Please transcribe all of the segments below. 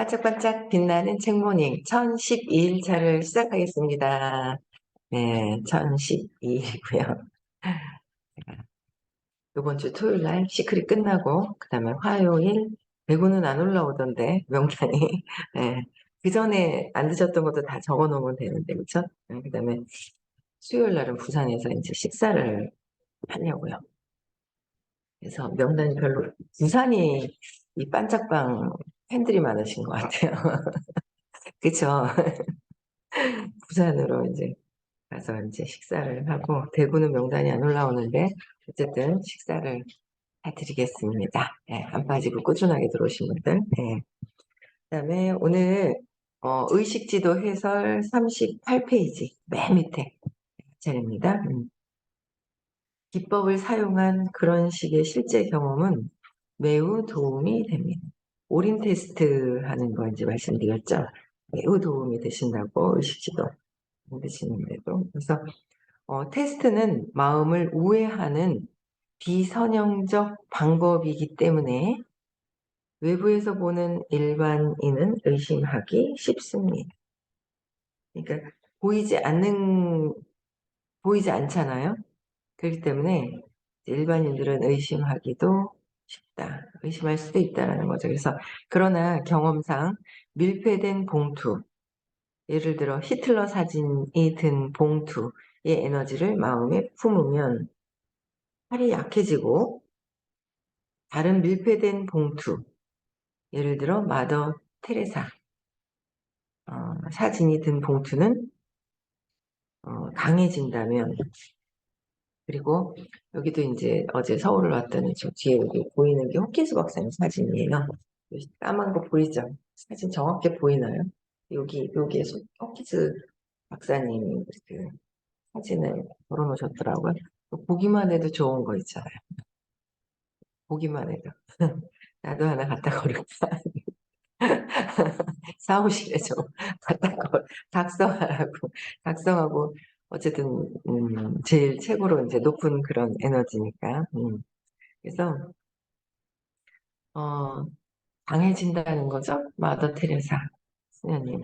반짝반짝 빛나는 책모닝 1012일차를 시작하겠습니다. 네, 1012일이고요. 이번 주 토요일 날 시크릿 끝나고 그 다음에 화요일 배구는 안 올라오던데 명단이 네, 그 전에 안 드셨던 것도 다 적어 놓으면 되는데 그쵸? 네, 그 다음에 수요일 날은 부산에서 이제 식사를 하려고요. 그래서 명단이 별로 부산이 이 반짝방 팬들이 많으신 것 같아요. 그쵸? 부산으로 이제 가서 이제 식사를 하고 대구는 명단이 안 올라오는데 어쨌든 식사를 해드리겠습니다. 예, 안 빠지고 꾸준하게 들어오신 분들. 예. 그다음에 오늘 의식지도 해설 38페이지 맨 밑에 차례입니다. 기법을 사용한 그런 식의 실제 경험은 매우 도움이 됩니다. 올인 테스트 하는 거 이제 말씀드렸죠. 매우 도움이 되신다고 의식지도 만드시는데도. 그래서 테스트는 마음을 우회하는 비선형적 방법이기 때문에 외부에서 보는 일반인은 의심하기 쉽습니다. 그러니까 보이지 않잖아요. 그렇기 때문에 일반인들은 의심하기도 쉽다. 의심할 수도 있다라는 거죠. 그래서 그러나 경험상 밀폐된 봉투, 예를 들어 히틀러 사진이 든 봉투의 에너지를 마음에 품으면 팔이 약해지고 다른 밀폐된 봉투, 예를 들어 마더 테레사 사진이 든 봉투는 강해진다면, 그리고 여기도 이제 어제 서울을 왔더니 저 뒤에 여기 보이는 게 호키스 박사님 사진이에요. 까만 거 보이죠? 사진 정확히 보이나요? 여기에 호키스 박사님이 그 사진을 걸어놓으셨더라고요. 보기만 해도 좋은 거 있잖아요. 보기만 해도. 나도 하나 갖다 걸을까? 사무실에 좀 갖다 작성하고, 어쨌든, 제일 최고로 이제 높은 그런 에너지니까. 그래서, 어, 강해진다는 거죠? 마더 테레사 수녀님.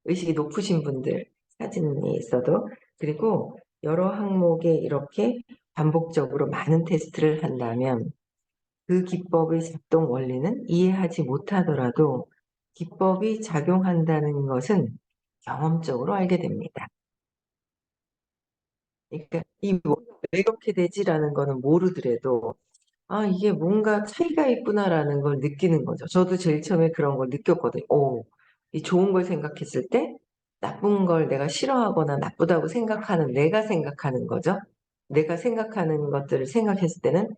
의식이 높으신 분들 사진이 있어도, 그리고 여러 항목에 이렇게 반복적으로 많은 테스트를 한다면 그 기법의 작동 원리는 이해하지 못하더라도 기법이 작용한다는 것은 경험적으로 알게 됩니다. 그러니까 왜 이렇게 되지라는 거는 모르더라도 이게 뭔가 차이가 있구나라는 걸 느끼는 거죠. 저도 제일 처음에 그런 걸 느꼈거든요. 이 좋은 걸 생각했을 때 나쁜 걸 내가 싫어하거나 나쁘다고 생각하는 내가 생각하는 거죠. 내가 생각하는 것들을 생각했을 때는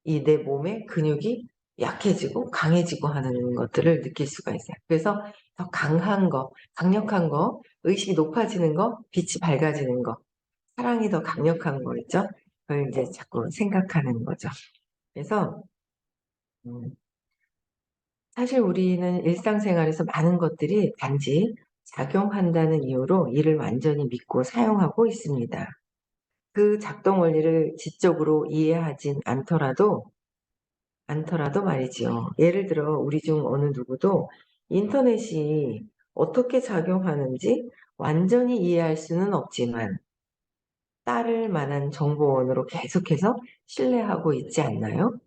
이 내 몸의 근육이 약해지고 강해지고 하는 것들을 느낄 수가 있어요. 그래서 더 강한 거, 강력한 거, 의식이 높아지는 거, 빛이 밝아지는 거, 사랑이 더 강력한 거 있죠? 그걸 이제 자꾸 생각하는 거죠. 그래서 음, 사실 우리는 일상생활에서 많은 것들이 단지 작용한다는 이유로 이를 완전히 믿고 사용하고 있습니다. 그 작동 원리를 지적으로 이해하진 않더라도 말이지요. 예를 들어 우리 중 어느 누구도 인터넷이 어떻게 작용하는지 완전히 이해할 수는 없지만 따를 만한 정보원으로 계속해서 신뢰하고 있지 않나요?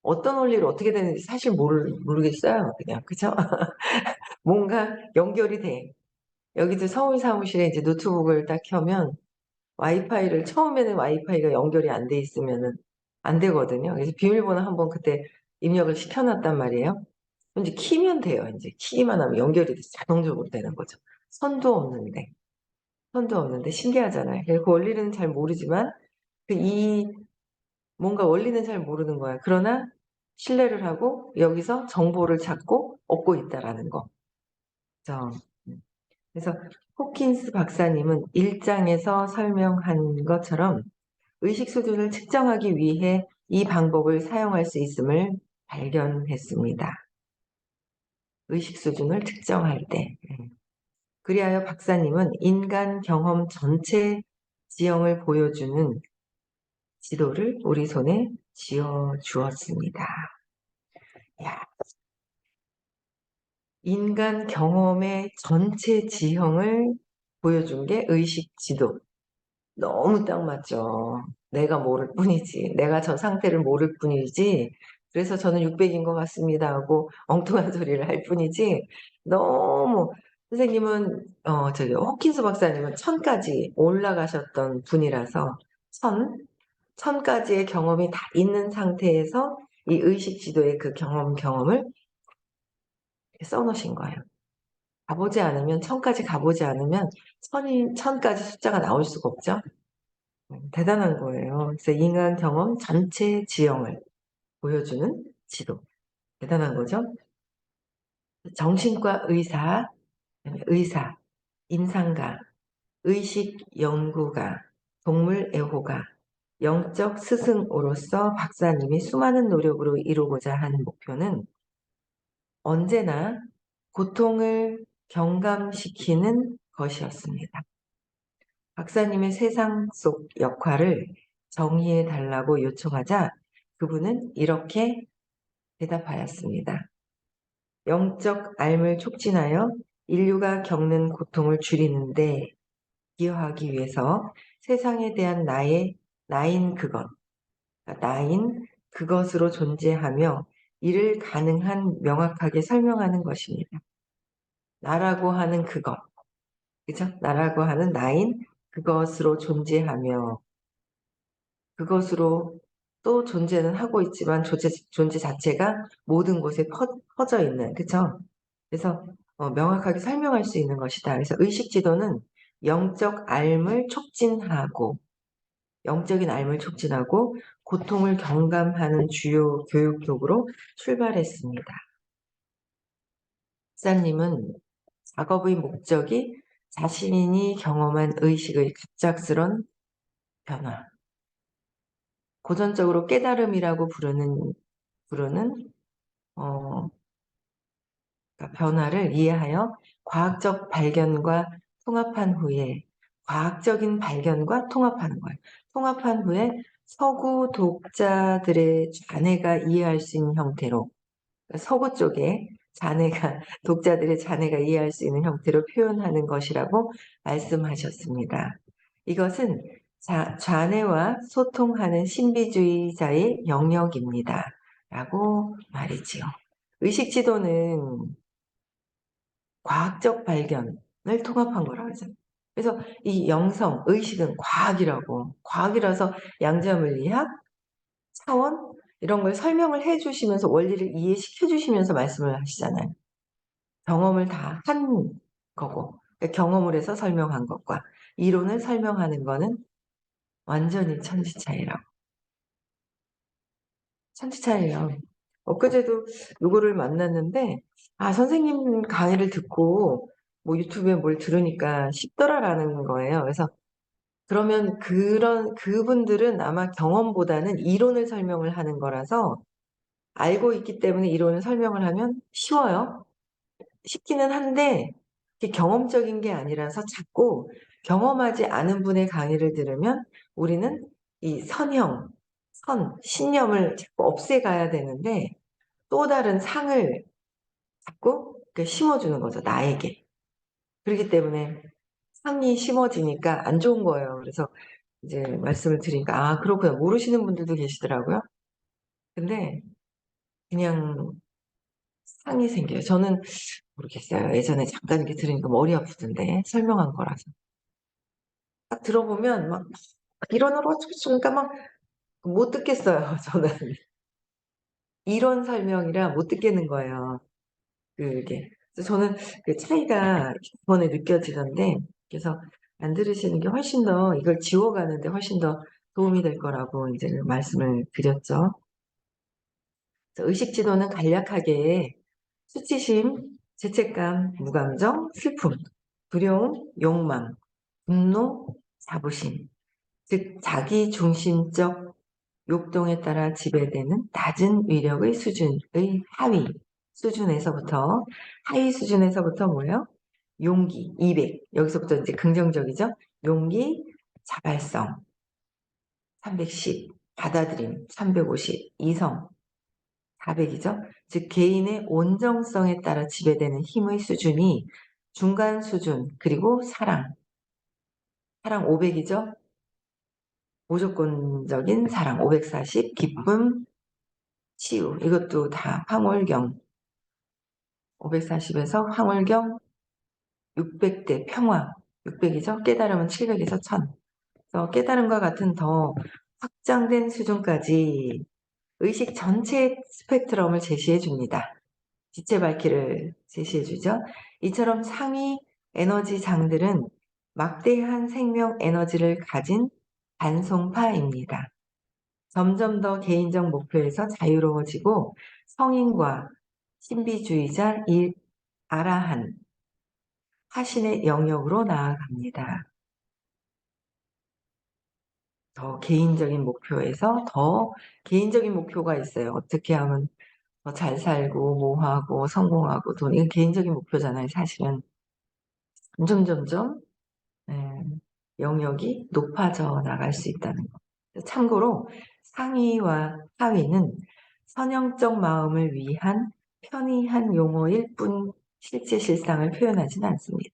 어떤 원리로 어떻게 되는지 사실 모르겠어요. 그냥, 그죠? 뭔가 연결이 돼. 여기도 서울 사무실에 이제 노트북을 딱 켜면 처음에는 와이파이가 연결이 안 돼 있으면은 안 되거든요. 그래서 비밀번호 한번 그때 입력을 시켜놨단 말이에요. 이제 키면 돼요. 이제 키기만 하면 연결이 돼서 자동적으로 되는 거죠. 선도 없는데. 선도 없는데 신기하잖아요. 그 원리는 잘 모르지만 이 뭔가 원리는 잘 모르는 거야. 그러나 신뢰를 하고 여기서 정보를 찾고 얻고 있다라는 거. 그죠? 그래서 호킨스 박사님은 1장에서 설명한 것처럼 의식 수준을 측정하기 위해 이 방법을 사용할 수 있음을 발견했습니다. 의식 수준을 측정할 때. 그리하여 박사님은 인간 경험 전체 지형을 보여주는 지도를 우리 손에 쥐어 주었습니다. 야, 인간 경험의 전체 지형을 보여준 게 의식 지도. 너무 딱 맞죠. 내가 모를 뿐이지. 내가 저 상태를 모를 뿐이지. 그래서 저는 600인 것 같습니다 하고 엉뚱한 소리를 할 뿐이지. 너무 선생님은 저기 호킨스 박사님은 천까지 올라가셨던 분이라서 천까지의 경험이 다 있는 상태에서 이 의식 지도의 그 경험을 써놓으신 거예요. 가보지 않으면 천까지 가보지 않으면 천까지 숫자가 나올 수가 없죠. 대단한 거예요. 그래서 인간 경험 전체 지형을 보여주는 지도. 대단한 거죠. 정신과 의사, 임상가, 의식 연구가, 동물 애호가, 영적 스승으로서 박사님이 수많은 노력으로 이루고자 하는 목표는 언제나 고통을 경감시키는 것이었습니다. 박사님의 세상 속 역할을 정의해 달라고 요청하자 그분은 이렇게 대답하였습니다. 영적 삶을 촉진하여 인류가 겪는 고통을 줄이는데 기여하기 위해서 세상에 대한 나인 그것으로 존재하며 이를 가능한 명확하게 설명하는 것입니다. 나라고 하는 그것, 그죠? 나라고 하는 나인 그것으로 존재하며 그것으로 또 존재는 하고 있지만 존재 자체가 모든 곳에 퍼져 있는, 그쵸? 그래서 명확하게 설명할 수 있는 것이다. 그래서 의식 지도는 영적인 삶을 촉진하고 고통을 경감하는 주요 교육적으로 출발했습니다. 목사님은 작업의 목적이 자신이 경험한 의식의 갑작스런 변화, 고전적으로 깨달음이라고 부르는 어, 그러니까 변화를 이해하여 과학적인 발견과 통합하는 거예요. 통합한 후에 서구 독자들의 자네가 이해할 수 있는 형태로 그러니까 서구 쪽에 독자들의 자네가 이해할 수 있는 형태로 표현하는 것이라고 말씀하셨습니다. 이것은 자네와 소통하는 신비주의자의 영역입니다. 라고 말이지요. 의식지도는 과학적 발견을 통합한 거라고 하죠. 그래서 이 의식은 과학이라서 양자물리학, 차원 이런 걸 설명을 해주시면서 원리를 이해시켜 주시면서 말씀을 하시잖아요. 경험을 다 한 거고 그러니까 경험을 해서 설명한 것과 이론을 설명하는 거는 완전히 천지차이예요. 엊그제도 누구를 만났는데 선생님 강의를 듣고 뭐 유튜브에 뭘 들으니까 쉽더라라는 거예요. 그래서 그러면 그분들은 아마 경험보다는 이론을 설명을 하는 거라서 알고 있기 때문에 이론을 설명을 하면 쉬워요. 쉽기는 한데 경험적인 게 아니라서 자꾸 경험하지 않은 분의 강의를 들으면 우리는 이 신념을 자꾸 없애가야 되는데 또 다른 상을 자꾸 심어주는 거죠, 나에게. 그렇기 때문에 상이 심어지니까 안 좋은 거예요. 그래서 이제 말씀을 드리니까, 그렇구나. 모르시는 분들도 계시더라고요. 근데 그냥 상이 생겨요. 저는 모르겠어요. 예전에 잠깐 이렇게 들으니까 머리 아프던데, 설명한 거라서. 딱 들어보면 막 이론으로 어쩌니까 막 못 듣겠어요, 저는. 이론 설명이라 못 듣겠는 거예요. 그게. 그래서 저는 그 차이가 이번에 느껴지던데, 그래서 안 들으시는 게 훨씬 더 이걸 지워가는데 훨씬 더 도움이 될 거라고 이제 말씀을 드렸죠. 그래서 의식 지도는 간략하게 수치심, 죄책감, 무감정, 슬픔, 두려움, 욕망, 분노, 자부심, 즉 자기 중심적 욕동에 따라 지배되는 낮은 위력의 수준의 하위 수준에서부터 뭐예요? 용기, 200. 여기서부터 이제 긍정적이죠? 용기, 자발성, 310. 받아들임, 350. 이성, 400이죠. 즉 개인의 온정성에 따라 지배되는 힘의 수준이 중간 수준, 그리고 사랑 500이죠. 무조건적인 사랑 540, 기쁨, 치유, 이것도 다 황홀경 540에서 황홀경 600대 평화 600이죠. 깨달음은 700에서 1000. 그래서 깨달음과 같은 더 확장된 수준까지 의식 전체의 스펙트럼을 제시해 줍니다. 빛의 밝기를 제시해 주죠. 이처럼 상위 에너지 장들은 막대한 생명 에너지를 가진 반송파입니다. 점점 더 개인적 목표에서 자유로워지고 성인과 신비주의자 아라한 화신의 영역으로 나아갑니다. 더 개인적인 목표에서 더 개인적인 목표가 있어요. 어떻게 하면 더 잘 살고 뭐하고 성공하고 돈, 이건 개인적인 목표잖아요. 사실은 점점점 영역이 높아져 나갈 수 있다는 거. 참고로 상위와 하위는 선형적 마음을 위한 편의한 용어일 뿐 실제 실상을 표현하지는 않습니다.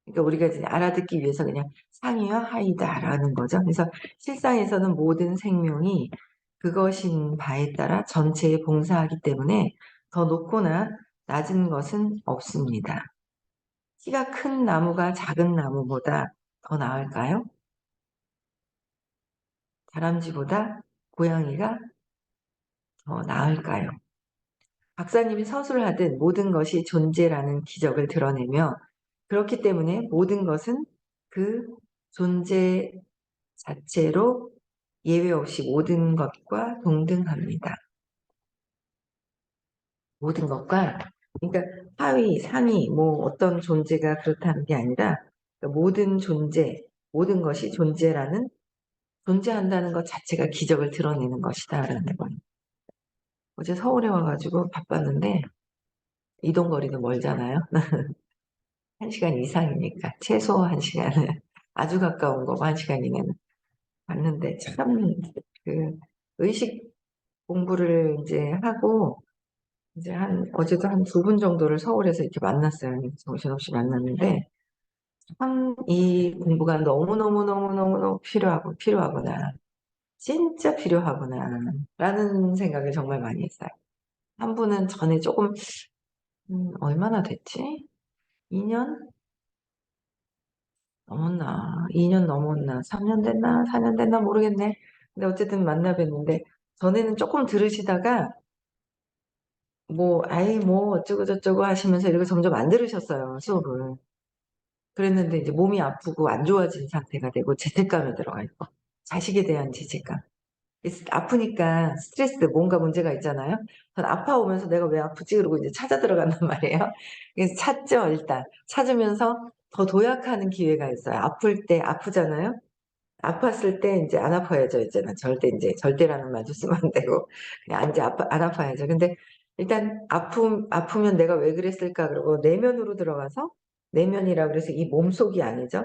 그러니까 우리가 이제 알아듣기 위해서 그냥 상위와 하위다라는 거죠. 그래서 실상에서는 모든 생명이 그것인 바에 따라 전체에 봉사하기 때문에 더 높거나 낮은 것은 없습니다. 키가 큰 나무가 작은 나무보다 더 나을까요? 다람쥐보다 고양이가 더 나을까요? 박사님이 서술하듯 모든 것이 존재라는 기적을 드러내며 그렇기 때문에 모든 것은 그 존재 자체로 예외 없이 모든 것과 동등합니다. 모든 것과, 그러니까 하위, 상위, 뭐 어떤 존재가 그렇다는 게 아니라 모든 존재, 모든 것이 존재한다는 것 자체가 기적을 드러내는 것이다라는 거예요. 어제 서울에 와가지고 바빴는데 이동거리도 멀잖아요. 1시간 이상이니까 최소 1시간은 아주 가까운 거 1시간 이내는 봤는데 참 그 의식 공부를 이제 하고 이제 어제도 한 2분 정도를 서울에서 이렇게 만났어요. 정신없이 만났는데 참 이 공부가 너무너무너무너무 필요하구나. 진짜 필요하구나. 라는 생각을 정말 많이 했어요. 한 분은 전에 조금, 얼마나 됐지? 2년 넘었나? 2년 넘었나? 3년 됐나? 4년 됐나? 모르겠네. 근데 어쨌든 만나 뵀는데, 전에는 조금 들으시다가, 뭐 어쩌고저쩌고 하시면서 이렇게 점점 안 들으셨어요, 수업을. 그랬는데 이제 몸이 아프고 안 좋아진 상태가 되고 죄책감에 들어가 있고, 자식에 대한 죄책감. 아프니까 스트레스 뭔가 문제가 있잖아요. 전 아파오면서 내가 왜 아프지? 그러고 이제 찾아 들어간단 말이에요. 그래서 찾죠, 일단. 찾으면서 더 도약하는 기회가 있어요. 아플 때 아프잖아요. 아팠을 때 이제 안 아파야죠, 이제는. 절대 이제, 절대라는 말도 쓰면 안 되고. 그냥 이제 안 아파야죠. 근데 일단 아프면 내가 왜 그랬을까? 그러고 내면으로 들어가서, 내면이라 그래서 이 몸속이 아니죠.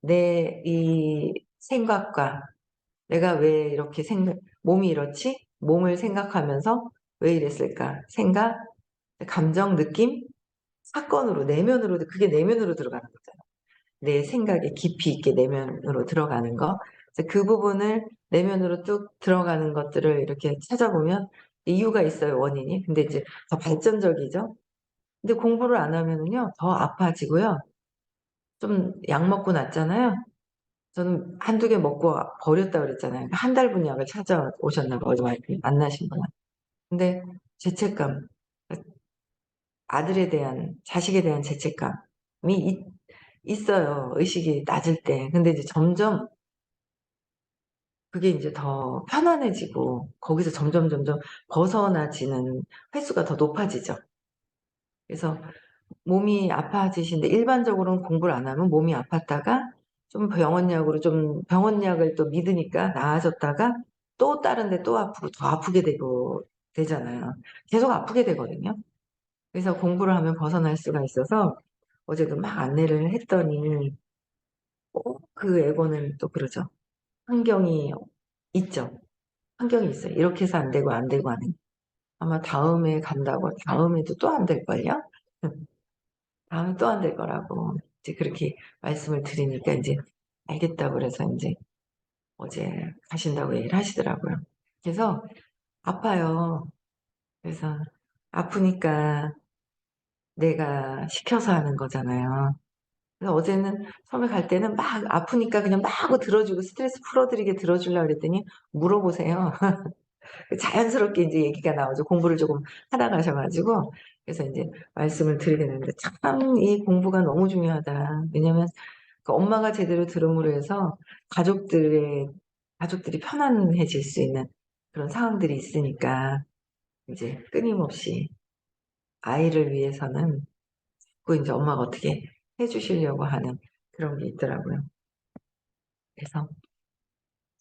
내 이 생각과 내가 왜 이렇게 몸이 이렇지? 몸을 생각하면서 왜 이랬을까? 생각, 감정, 느낌, 사건으로, 내면으로, 그게 내면으로 들어가는 거잖아. 내 생각에 깊이 있게 내면으로 들어가는 거. 그래서 그 부분을 내면으로 뚝 들어가는 것들을 이렇게 찾아보면 이유가 있어요, 원인이. 근데 이제 더 발전적이죠. 근데 공부를 안 하면은요, 더 아파지고요. 좀 약 먹고 났잖아요. 저는 한두 개 먹고 버렸다 그랬잖아요. 한 달분 약을 찾아오셨나 봐, 어제 만나신 분은. 근데 죄책감, 아들에 대한, 자식에 대한 죄책감이 있어요. 의식이 낮을 때. 근데 이제 점점 그게 이제 더 편안해지고, 거기서 점점 벗어나지는 횟수가 더 높아지죠. 그래서 몸이 아파지신데, 일반적으로는 공부를 안 하면 몸이 아팠다가 좀 병원약을 또 믿으니까 나아졌다가 또 다른 데 또 아프고 더 아프게 되잖아요. 계속 아프게 되거든요. 그래서 공부를 하면 벗어날 수가 있어서 어제도 막 안내를 했더니 그 에고는 또 그러죠. 환경이 있죠. 환경이 있어요. 이렇게 해서 안 되고 안 되고 하는. 아마 다음에 간다고, 다음에도 또 안 될걸요? 다음에 또 안 될 거라고 이제 그렇게 말씀을 드리니까 이제 알겠다고 그래서 이제 어제 가신다고 얘기를 하시더라고요. 그래서 아파요. 그래서 아프니까 내가 시켜서 하는 거잖아요. 그래서 어제는 처음에 갈 때는 막 아프니까 그냥 막 하고 들어주고 스트레스 풀어드리게 들어주려고 그랬더니 물어보세요. 자연스럽게 이제 얘기가 나오죠. 공부를 조금 하다 가셔 가지고. 그래서 인제 말씀을 드리게 되는데 참 이 공부가 너무 중요하다. 왜냐면 그 엄마가 제대로 들음으로 해서 가족들이 편안해질 수 있는 그런 상황들이 있으니까 이제 끊임없이 아이를 위해서는 자꾸 인제 엄마가 어떻게 해 주시려고 하는 그런 게 있더라고요. 그래서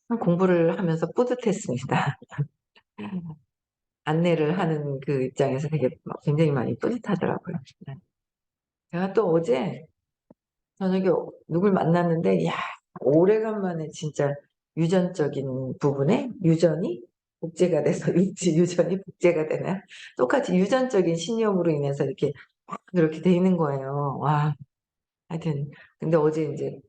참 공부를 하면서 뿌듯했습니다. 안내를 하는 그 입장에서 되게 막 굉장히 많이 뿌듯하더라고요. 네. 제가 또 어제 저녁에 누굴 만났는데 야 오래간만에 진짜 유전적인 부분에 유전이 복제가 돼서 유전이 복제가 되는 똑같이 유전적인 신념으로 인해서 이렇게 막 그렇게 돼 있는 거예요. 와 하여튼 근데 어제 인제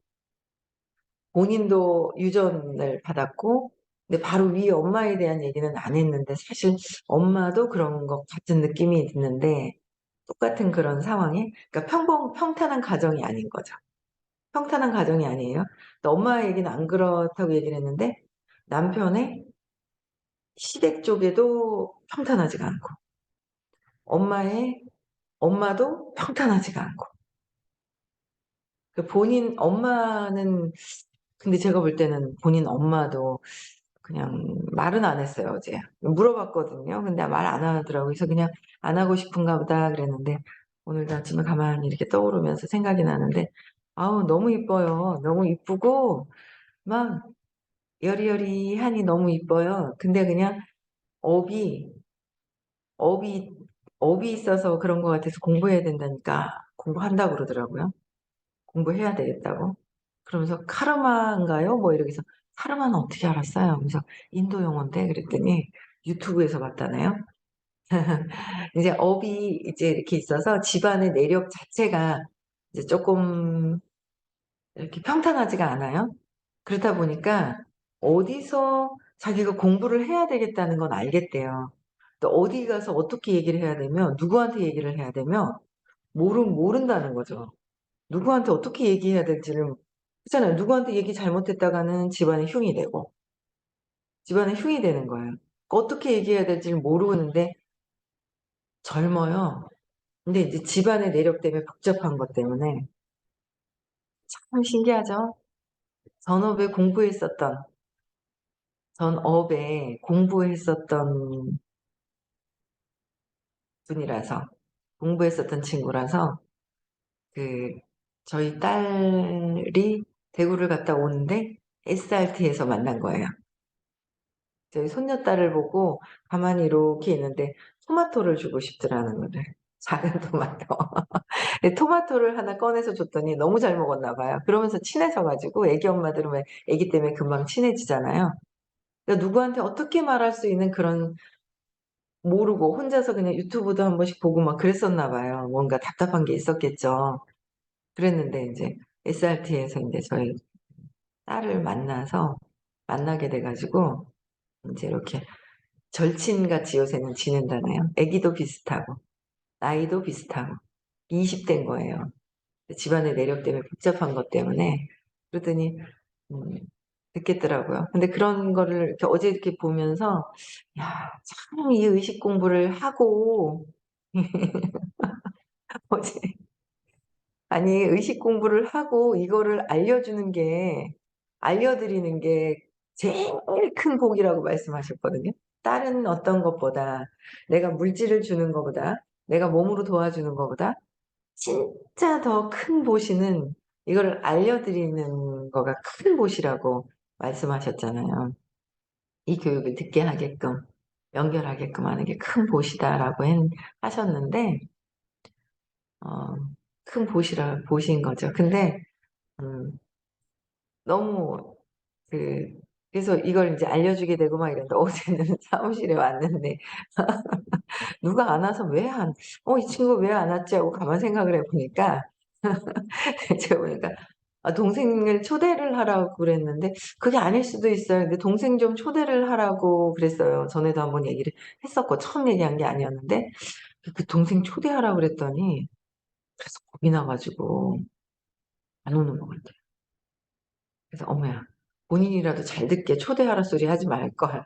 본인도 유전을 받았고 근데 바로 위에 엄마에 대한 얘기는 안 했는데 사실 엄마도 그런 것 같은 느낌이 드는데 똑같은 그런 상황에 그러니까 평탄한 가정이 아닌 거죠. 평탄한 가정이 아니에요. 근데 엄마 얘기는 안 그렇다고 얘기를 했는데 남편의 시댁 쪽에도 평탄하지가 않고 엄마의 엄마도 평탄하지가 않고 그 본인 엄마는 근데 제가 볼 때는 본인 엄마도 그냥 말은 안 했어요 어제. 물어봤거든요. 근데 말 안 하더라고요. 그래서 그냥 '안 하고 싶은가 보다.' 그랬는데 오늘도 아침에 가만히 이렇게 떠오르면서 생각이 나는데 아우 너무 이뻐요. 너무 이쁘고 막 여리여리하니 너무 이뻐요. 근데 그냥 업이 업이 업이 있어서 그런 것 같아서 공부해야 된다니까 공부한다고 그러더라고요. 공부해야 되겠다고. 그러면서 "카르마인가요?" 뭐 이러면서 "카르마는 어떻게 알았어요?" 그래서 "인도 용어인데." 그랬더니 유튜브에서 봤다네요. 이제 업이 이제 이렇게 있어서 집안의 내력 자체가 이제 쪼끔 이렇게 평탄하지가 않아요. 그렇다 보니까 어디서 자기가 공부를 해야 되겠다는 건 알겠대요. 또 어디 가서 어떻게 얘기를 해야 되며 누구한테 얘기를 해야 되며 모른다는 거죠. 누구한테 어떻게 얘기해야 될지를 그렇잖아요. 누구한테 얘기 잘못했다가는 집안에 흉이 되고 집안에 흉이 되는 거예요. 어떻게 얘기해야 될지를 모르는데 젊어요. 근데 이제 집안의 내력 때문에 복잡한 것 때문에 참 신기하죠. 전업에 공부했었던 전업에 공부했었던 분이라서 공부했었던 친구라서 그 저희 딸이 대구를 갔다 오는데 SRT에서 만난 거예요. 저희 손녀딸을 보고 가만히 이렇게 있는데 토마토를 주고 싶더라는 거를. 작은 토마토. 근데 토마토를 하나 꺼내서 줬더니 너무 잘 먹었나 봐요. 그러면서 친해져 가지고 애기 엄마들은 왜 애기 때문에 금방 친해지잖아요. 그러니까 누구한테 어떻게 말할 수 있는 그런 모르고 혼자서 그냥 유튜브도 한 번씩 보고 막 그랬었나 봐요. 뭔가 답답한 게 있었겠죠. 그랬는데 인제 SRT에서 인제 저희 딸을 만나게 돼 가지고 인제 이렇게 절친같이 요새는 지낸다나요? 애기도 비슷하고 나이도 비슷하고 20 대인 거예요. 집안의 내력 때문에 복잡한 것 때문에 그러더니 음 듣겠더라고요. 근데 그런 거를 이렇게 어제 이렇게 보면서 '야 참 이 의식 공부를 하고' 어제 아니 의식 공부를 하고 이거를 알려 드리는 게 제일 큰 복이라고 말씀하셨거든요. 다른 어떤 것보다 내가 물질을 주는 것보다 내가 몸으로 도와주는 것보다 진짜 더 큰 보시는 이거를 알려 드리는 거가 큰 보시라고 말씀하셨잖아요. 이 교육을 듣게 하게끔 연결하게끔 하는 게 큰 보시다라고 하셨는데 어 큰 보신 거죠. 근데 음 너무 그 그래서 이걸 이제 알려주게 되고 막 이랬는데 어제는 사무실에 왔는데 누가 안 와서 왜 이 친구 왜 안 왔지 하고 가만 생각을 해보니까 제가 보니까 동생을 초대를 하라고 그랬는데 그게 아닐 수도 있어요. 근데 동생 좀 초대를 하라고 그랬어요. 전에도 한번 얘기를 했었고 처음 얘기한 게 아니었는데 그 동생 초대하라고 그랬더니 그래서 겁이 나가지고 안 오는 것 같아요. 그래서 어머야 본인이라도 잘 듣게 초대하라 소리 하지 말걸.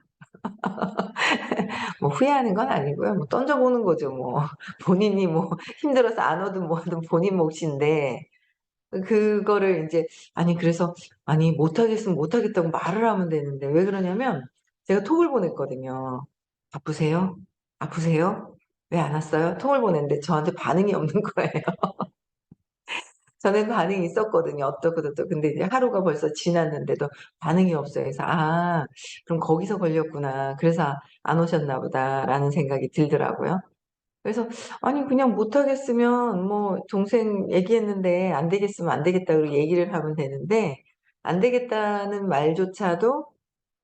뭐 후회하는 건 아니고요. 뭐 던져보는 거죠 뭐. 본인이 뭐 힘들어서 안 오든 뭐하든 본인 몫인데 그거를 인제 아니 그래서 아니 못하겠으면 못하겠다고 말을 하면 되는데 왜 그러냐면 제가 톡을 보냈거든요. "바쁘세요? 아프세요? 왜 안 왔어요?" 톡을 보냈는데 저한테 반응이 없는 거예요. 전에는 반응이 있었거든요. 어떻고 저떻고. 근데 이제 하루가 벌써 지났는데도 반응이 없어요. 그래서 '아 그럼 거기서 걸렸구나. 그래서 안 오셨나 보다.'라는 생각이 들더라고요. 그래서 아니 그냥 못하겠으면 뭐 동생 얘기했는데 안 되겠으면 안 되겠다 고 얘기를 하면 되는데 안 되겠다는 말조차도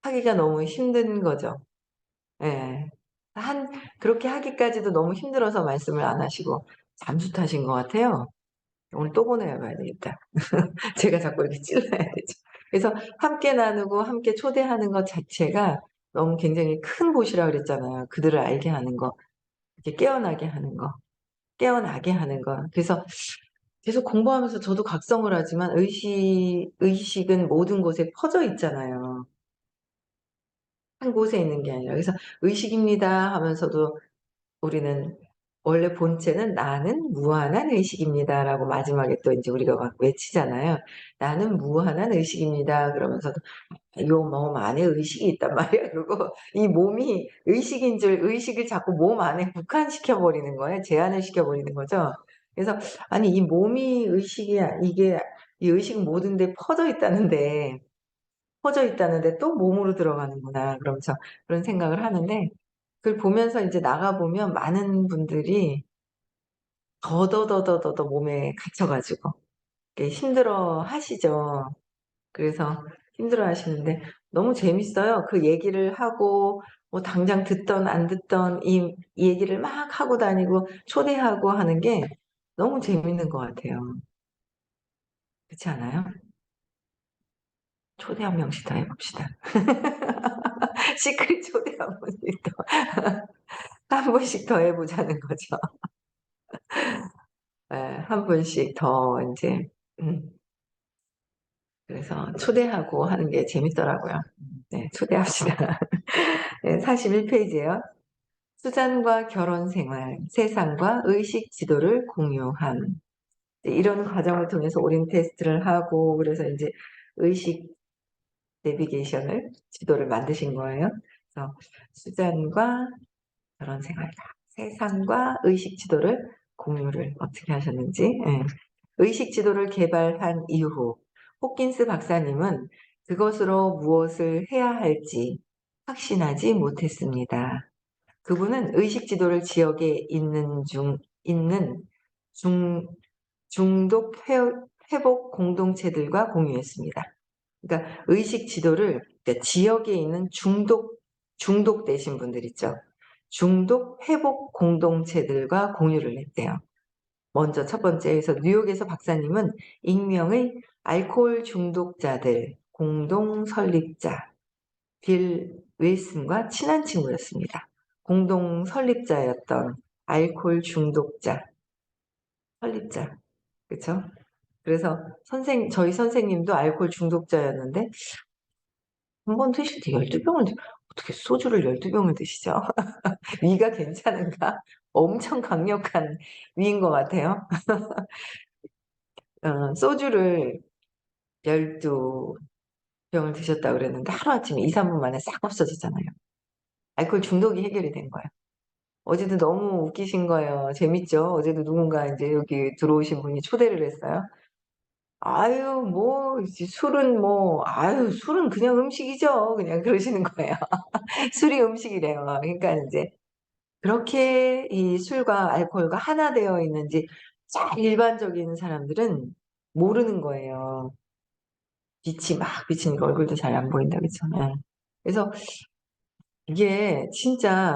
하기가 너무 힘든 거죠. 예. 한 그렇게 하기까지도 너무 힘들어서 말씀을 안 하시고 잠수 타신 것 같아요. 오늘 또 보내 봐야 되겠다. 제가 자꾸 이렇게 찔러야 되죠. 그래서 함께 나누고 함께 초대하는 것 자체가 너무 굉장히 큰 곳이라 그랬잖아요. 그들을 알게 하는 거. 이렇게 깨어나게 하는 거. 깨어나게 하는 거. 그래서 계속 공부하면서 저도 각성을 하지만 의식은 모든 곳에 퍼져 있잖아요. 한 곳에 있는 게 아니라. 그래서 "의식입니다." 하면서도 우리는 원래 본체는 "나는 무한한 의식입니다."라고 마지막에 또 인제 우리가 막 외치잖아요. "나는 무한한 의식입니다." 그러면서도 요 몸 안에 의식이 있단 말이에요. 그리고 이 몸이 의식인 줄 의식을 자꾸 몸 안에 국한시켜 버리는 거예요. 제한을 시켜 버리는 거죠. 그래서 아니 이 몸이 의식이야 이게 이 의식은 모든 데 퍼져 있다는데 또 몸으로 들어가는구나. 그러면서 그런 생각을 하는데 그걸 보면서 인제 나가 보면 많은 분들이 더더더더더더 몸에 갇혀 가지고 이렇게 힘들어 하시죠. 그래서 힘들어하시는데 너무 재밌어요. 그 얘기를 하고 뭐 당장 듣던 안 듣던 이 얘기를 막 하고 다니고 초대하고 하는 게 너무 재밌는 것 같아요. 그렇지 않아요? 초대 한 명씩 더 해 봅시다. 시크릿 초대 한 번씩 더 한 번씩 더 해 보자는 거죠. 예. 한 분씩 더 인제 음 그래서 초대하고 하는 게 재밌더라고요. 네. 초대합시다. 네. 41 페이지예요. 수잔과 결혼 생활, 세상과 의식 지도를 공유함. 이제 이런 과정을 통해서 오린 테스트를 하고 그래서 인제 의식 내비게이션을 지도를 만드신 거예요. 그래서 수잔과 결혼 생활과 세상과 의식 지도를 공유를 어떻게 하셨는지 의식 지도를 개발한 이후 호킨스 박사님은 그것으로 무엇을 해야 할지 확신하지 못했습니다. 그분은 의식 지도를 지역에 있는 중 중독 회복 공동체들과 공유했습니다. 그러니까 의식 지도를 그러니까 지역에 있는 중독되신 분들 있죠. 중독 회복 공동체들과 공유를 했대요. 먼저 첫 번째에서 뉴욕에서 박사님은 익명의 알코올 중독자들 공동 설립자 빌 윌슨과 친한 친구였습니다. 공동 설립자였던 알코올 중독자 설립자 그쵸? 그래서 저희 선생님도 알코올 중독자였는데 한 번 드실 때 12 병을 어떻게 소주를 12 병을 드시죠? 위가 괜찮은가? 엄청 강력한 위인 것 같아요. 소주를 12 병을 드셨다고 그랬는데 하루아침에 2-3분 만에 싹 없어지잖아요. 알코올 중독이 해결이 된 거예요. 어제도 너무 웃기신 거예요. 재밌죠? 어제도 누군가 인제 여기 들어오신 분이 초대를 했어요. "아유 뭐 이제 술은 뭐 아유 술은 그냥 음식이죠." 그냥 그러시는 거예요. 술이 음식이래요. 그러니까 인제 그렇게 이 술과 알코올과 하나 되어 있는지 잘 일반적인 사람들은 모르는 거예요. 빛이 막 비치니까 얼굴도 잘 안 보인다, 그쵸? 예. 그래서 이게 진짜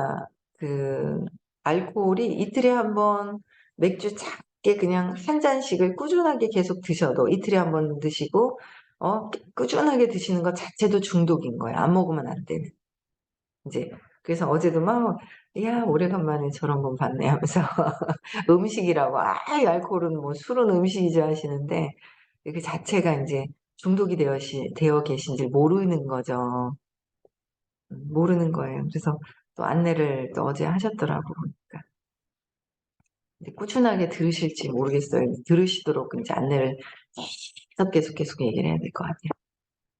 그 알코올이 이틀에 한 번 맥주 작게 그냥 한 잔씩을 꾸준하게 계속 드셔도 이틀에 한 번 드시고 꾸준하게 드시는 것 자체도 중독인 거예요. 안 먹으면 안 되는. 이제 그래서 어제도 막 "야 오래간만에 저런 건 봤네." 하면서 음식이라고 이 알코올은 뭐 술은 음식이죠 하시는데 그 자체가 인제 중독이 되어 계신지를 모르는 거죠. 모르는 거예요. 그래서 또 안내를 또 어제 하셨더라고 보니까. 근데 꾸준하게 들으실지 모르겠어요. 들으시도록 인제 안내를 계속 얘기를 해야 될 것 같아요.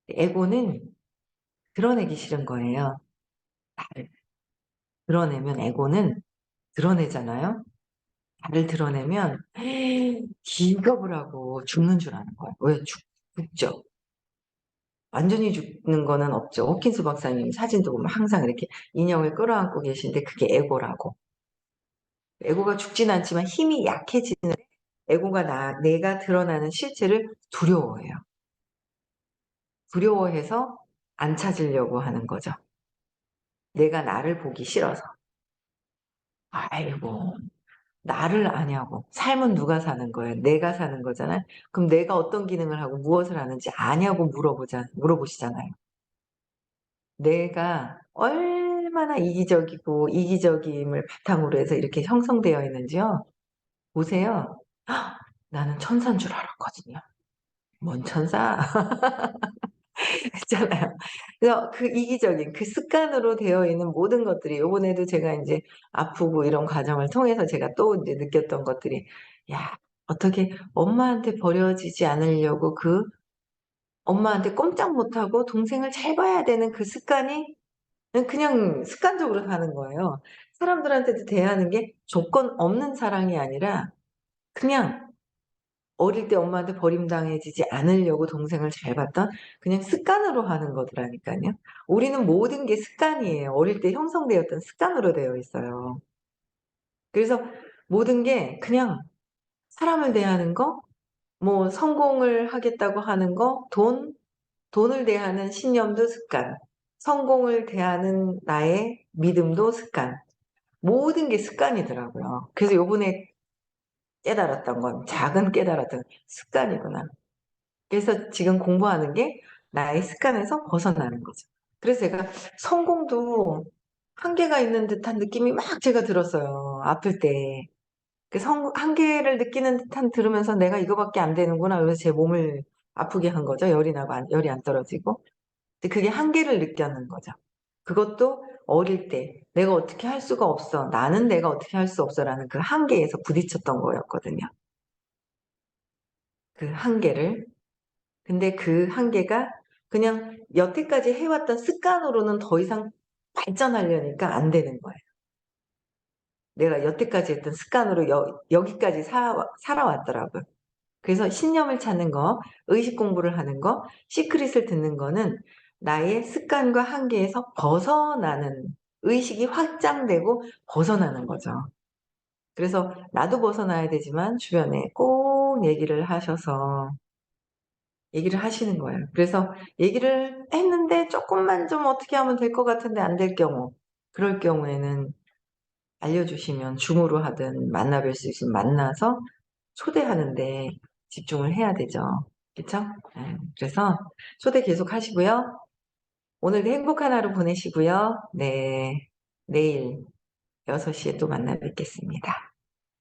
에고는 드러내기 싫은 거예요. 나를 드러내면 에고는 드러내잖아요. 나를 드러내면 기겁을 하고 죽는 줄 아는 거예요. 왜 죽죠. 완전히 죽는 거는 없죠. 호킨스 박사님 사진도 보면 항상 이렇게 인형을 끌어안고 계신데 그게 에고라고. 에고가 죽진 않지만 힘이 약해지는 에고가 내가 드러나는 실체를 두려워해요. 두려워해서 안 찾으려고 하는 거죠. 내가 나를 보기 싫어서. 아이고 나를 아냐고. 삶은 누가 사는 거예요? 내가 사는 거잖아요. 그럼 내가 어떤 기능을 하고 무엇을 하는지 아냐고 물어보시잖아요. 내가 얼마나 이기적이고 이기적임을 바탕으로 해서 이렇게 형성되어 있는지요. 보세요. 나는 천사인 줄 알았거든요. 뭔 천사? 있잖아요. 그래서 그 이기적인 그 습관으로 되어 있는 모든 것들이 요번에도 제가 인제 아프고 이런 과정을 통해서 제가 또 인제 느꼈던 것들이 야 어떻게 엄마한테 버려지지 않으려고 그 엄마한테 꼼짝 못하고 동생을 잘 봐야 되는 그 습관이 그냥 습관적으로 가는 거예요. 사람들한테도 대하는 게 조건 없는 사랑이 아니라 그냥 어릴 때 엄마한테 버림당해지지 않으려고 동생을 잘 봤던 그냥 습관으로 하는 거더라니깐요. 우리는 모든 게 습관이에요. 어릴 때 형성되었던 습관으로 되어 있어요. 그래서 모든 게 그냥 사람을 대하는 거, 뭐 성공을 하겠다고 하는 거, 돈을 대하는 신념도 습관, 성공을 대하는 나의 믿음도 습관, 모든 게 습관이더라고요. 그래서 요번에 깨달았던 건 작은 깨달았던 습관이구나. 그래서 지금 공부하는 게 나의 습관에서 벗어나는 거죠. 그래서 제가 성공도 한계가 있는 듯한 느낌이 막 제가 들었어요, 아플 때. 그 한계를 느끼는 듯한 들으면서 '내가 이거밖에 안 되는구나.' 이러면서 제 몸을 아프게 한 거죠. 열이 나고 열이 안 떨어지고. 근데 그게 한계를 느꼈는 거죠. 그것도 어릴 때 '내가 어떻게 할 수가 없어. 나는 내가 어떻게 할 수 없어.'라는 그 한계에서 부딪혔던 거였거든요. 그 한계를. 근데 그 한계가 그냥 여태까지 해 왔던 습관으로는 더 이상 발전하려니까 안 되는 거예요. 내가 여태까지 했던 습관으로 여기까지 살아왔더라고요. 그래서 신념을 찾는 거, 의식 공부를 하는 거, 시크릿을 듣는 거는 나의 습관과 한계에서 벗어나는 의식이 확장되고 벗어나는 거죠. 그래서 나도 벗어나야 되지만 주변에 꼭 얘기를 하시는 거예요. 그래서 얘기를 했는데 쪼끔만 좀 어떻게 하면 될 것 같은데 안 될 경우, 그럴 경우에는 알려주시면 줌으로 하든 만나 뵐 수 있으면 만나서 초대하는 데 집중을 해야 되죠. 그쵸? 예. 그래서 초대 계속하시고요. 오늘도 행복한 하루 보내시고요. 네. 내일 6 시에 또 만나 뵙겠습니다.